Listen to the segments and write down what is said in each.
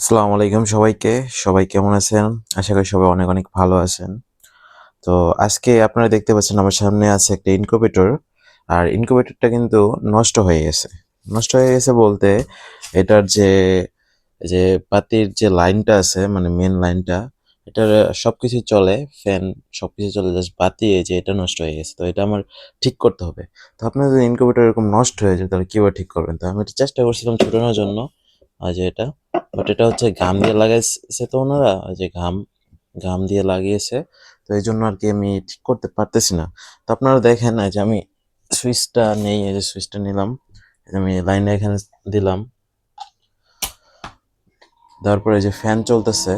আসসালামু আলাইকুম সবাইকে। সবাই কেমন আছেন? আশা করি সবাই অনেক, অনেক ভালো আছেন। তো আজকে আপনারা দেখতে পাচ্ছেন আমার সামনে আছে একটা ইনকিউবেটর। আর ইনকিউবেটরটা কিন্তু নষ্ট হয়ে গেছে। নষ্ট হয়ে গেছে বলতে এটার যে বাতির যে লাইনটা আছে মানে মেইন লাইনটা এটার সবকিছুই চলে, ফ্যান সবকিছু চলে, জাস্ট বাতি এই যে এটা নষ্ট হয়ে গেছে। তো এটা আমার ঠিক করতে হবে। তো আপনার যদি ইনকিউবেটর এরকম নষ্ট হয়ে যায় তাহলে কিভাবে ঠিক করবেন? তো আমি এটা চেষ্টা করছিলাম ছুটানোর জন্য। যে এটা বাট এটা হচ্ছে ঘাম দিয়ে লাগাইছে তো ওনারা, ওই যে ঘাম ঘাম দিয়ে লাগিয়েছে। তো এই জন্য আর কি আমি ঠিক করতে পারতেছি না। তো আপনারা দেখেন এই যে আমি সুইচটা নেই, এই যে সুইচটা নিলাম, এই যে আমি লাইনে এখানে দিলাম, তারপরে এই যে ফ্যান চলতেছে,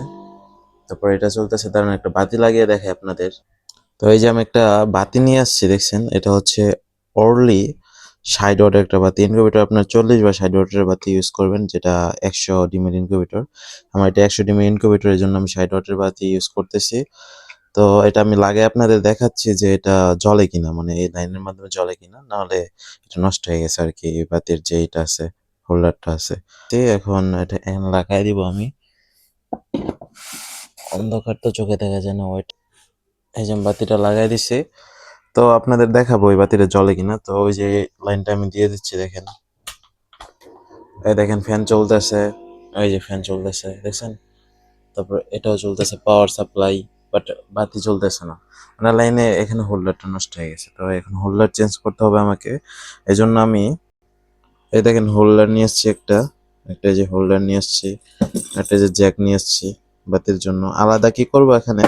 তারপর এটা চলতেছে, দাঁড়ান একটা বাতি লাগিয়ে দেখে আপনাদের। তো এই যে আমি একটা বাতি নিয়ে আসছি, দেখছেন এটা হচ্ছে অরলি 60 ওয়াটের একটা বাতি। ইনকিউবেটর আপনার 40 বা 60 ওয়াটের বাতি ইউজ করবেন, যেটা 100 ডিমের ইনকিউবেটর। আমার এটা 100 ডিমের ইনকিউবেটর, এই জন্য আমি 60 ওয়াটের বাতি ইউজ করতেছি। তো এটা আমি লাগিয়ে আপনাদের দেখাচ্ছি যে এটা জ্বলে কিনা, মানে এই লাইনের মাধ্যমে জ্বলে কিনা, নাহলে এটা নষ্ট হয়ে গেছে আর কি। এই বাতির যে এটা আছে, হোল্ডারটা আছে, এখন এটা এখন লাগাই দিব আমি। অন্ধকার তো চোখে দেখা যায় না, ওয়েট। এই যে আমি বাতিটা লাগাই দিছি। তো আপনাদের দেখাবো ওই বাতিটা জ্বলে কিনা। তো ওই যে লাইনটা আমি দিয়ে দিচ্ছি, দেখেন, এই দেখেন ফ্যান চলতেছে, এই যে ফ্যান চলতেছে দেখছেন। তারপর এটাও চলতেছে, পাওয়ার সাপ্লাই, বাট বাতি চলতেছে না। মানে লাইনে এখানে হোল্ডারটা নষ্ট হয়ে গেছে, তো এখন হোল্ডার চেঞ্জ করতে হবে আমাকে। এই জন্য আমি এই দেখেন হোল্ডার নিয়ে এসছি একটা, একটা যে হোল্ডার নিয়ে এসছি, একটা যে জ্যাক নিয়ে এসছি বাতির জন্য। আলাদা কি করব এখানে,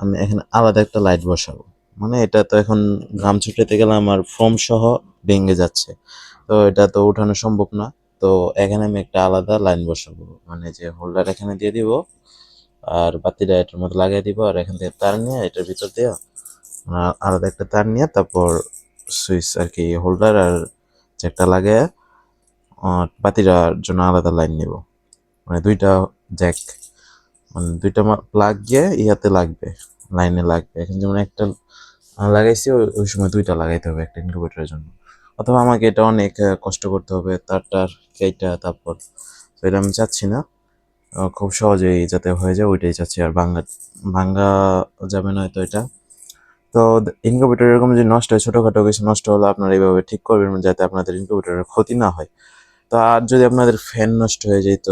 আমি এখানে আলাদা একটা লাইট বসাবো। মানে এটা তো এখন ঘাম ছুটাতে গেলে আমার ফোম সহ ভেঙে যাচ্ছে, তো এটা তো উঠানো সম্ভব না। তো এখানে আমি একটা আলাদা লাইন বসাবো, মানে যে হোল্ডার এখানে দিয়ে দিব আর বাতিটা এটার মধ্যে লাগিয়ে দিব, আর এখান থেকে তার নিয়ে এটার ভিতর দিয়ে আলাদা একটা তার নিয়ে তারপর সুইচ আর কি, হোল্ডার আর জ্যাকটা লাগিয়ে বাতিটার জন্য আলাদা লাইন নিব। মানে দুইটা জ্যাক, মানে দুইটা প্লাগ গিয়ে ইয়াতে লাগবে, লাইনে লাগবে। এখন যেমন একটা লাগাইছি, ওই সময় দুইটা লাগাইতে হবে একটা ইনকিউবেটরের জন্য। অথবা আমাকে এটা অনেক কষ্ট করতে হবে, তারটার কেইটা, তারপর তো এটা আমি চাচ্ছি না। খুব সহজেই যাতে হয়ে যায় ওইটাই চাচ্ছি, আর ভাঙ্গা ভাঙ্গা যাবে না হয়তো এটা। তো ইনকিউবেটর এরকম যদি নষ্ট হয়, ছোটোখাটো কিছু নষ্ট হলে আপনারা এইভাবে ঠিক করবেন যাতে আপনাদের ইনকিউবেটরের ক্ষতি না হয়। তো আর যদি আপনাদের ফ্যান নষ্ট হয়ে যেত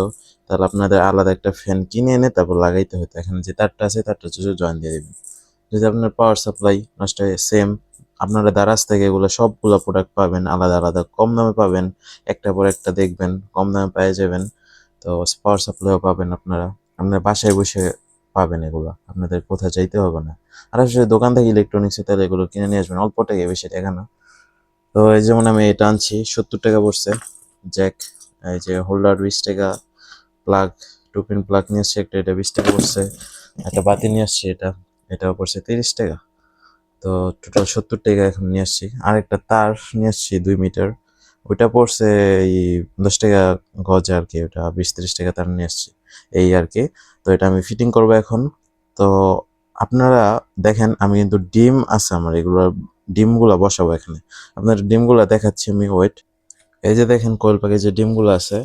তাহলে আপনাদের আলাদা একটা ফ্যান কিনে এনে তারপর লাগাইতে হতো। এখানে যে তারটা আছে তারটা হচ্ছে জয়েন দিয়ে দেবেন। যদি আপনার পাওয়ার সাপ্লাই নষ্ট হয়, সেম আপনারা দারাজ থেকে এগুলো সবগুলো প্রোডাক্ট পাবেন আলাদা আলাদা, কম দামে পাবেন। একটা পর একটা দেখবেন কম দামে পেয়ে যাবেন। তো পাওয়ার সাপ্লাইও পাবেন আপনারা, আপনার বাসায় বসে পাবেন এগুলো, আপনাদের কোথাও যাইতে হবে না। আর আসলে দোকান থেকে ইলেকট্রনিক্স তাহলে এগুলো কিনে নিয়ে আসবেন অল্প টাকায়, বেশি টাকা না। তো এই যেমন আমি এটা আনছি 70 টাকা পড়ছে জ্যাক, এই যে হোল্ডার 20 টাকা, প্লাগ 2 পিন প্লাগ নিয়ে আসছি একটা, এটা 20 টাকা পড়ছে। একটা বাতি নিয়ে আসছি, এটাও পড়ছে 30 টাকা। তো টোটাল 70 টাকা এখন নিয়ে আসছি। আর একটা তার নিয়ে আসছি 2 মিটার, ওইটা পড়ছে এই 10 টাকা গজ আর কি, ওটা 20-30 টাকা তার নিয়ে আসছি এই আর কি। তো এটা আমি ফিটিং করবো এখন। তো আপনারা দেখেন আমি কিন্তু ডিম আছে আমার, এগুলো ডিমগুলা বসাবো এখানে। আপনার ডিমগুলা দেখাচ্ছি আমি, ওয়েট। এই যে দেখেন কোয়েল পাখির যে ডিমগুলো আছে,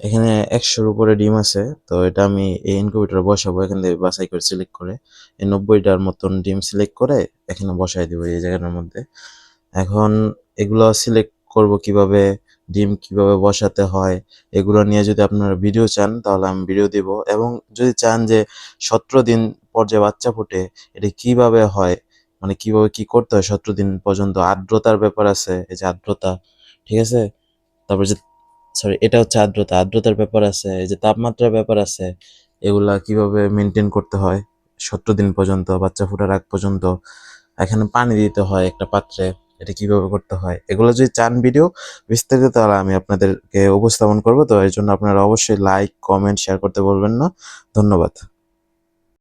এখানে 100-র উপরে ডিম আছে। তো এটা আমি এই ইনকিউবেটরে বসাবো, এখান থেকে বাছাই করে সিলেক্ট করে এই 90টার মতন ডিম সিলেক্ট করে এখানে বসাই দিব এই জায়গাটার মধ্যে। এখন এগুলো সিলেক্ট করব কিভাবে, ডিম কিভাবে বসাতে হয়, এগুলো নিয়ে যদি আপনারা ভিডিও চান তাহলে আমি ভিডিও দিব। এবং যদি চান যে 17 দিন পর যে বাচ্চা ফুটে এটা কিভাবে হয়, মানে কিভাবে কি করতে হয় 17 দিন পর্যন্ত, আর্দ্রতার ব্যাপার আছে, এই যে আর্দ্রতা, ঠিক আছে। তারপর যে সরি, এটা হচ্ছে আর্দ্রতা, আর্দ্রতার ব্যাপার আছে, এই যে তাপমাত্রার ব্যাপার আছে, এগুলা কিভাবে মেনটেন করতে হয় 17 দিন পর্যন্ত, বাচ্চা ফোটার আগ পর্যন্ত। এখানে পানি দিতে হয় একটা পাত্রে, এটা কিভাবে করতে হয়, এগুলো যদি চান ভিডিও বিস্তারিত তাহলে আমি আপনাদেরকে উপস্থাপন করবো। তো এর জন্য আপনারা অবশ্যই লাইক, কমেন্ট, শেয়ার করতে বলবেন না। ধন্যবাদ।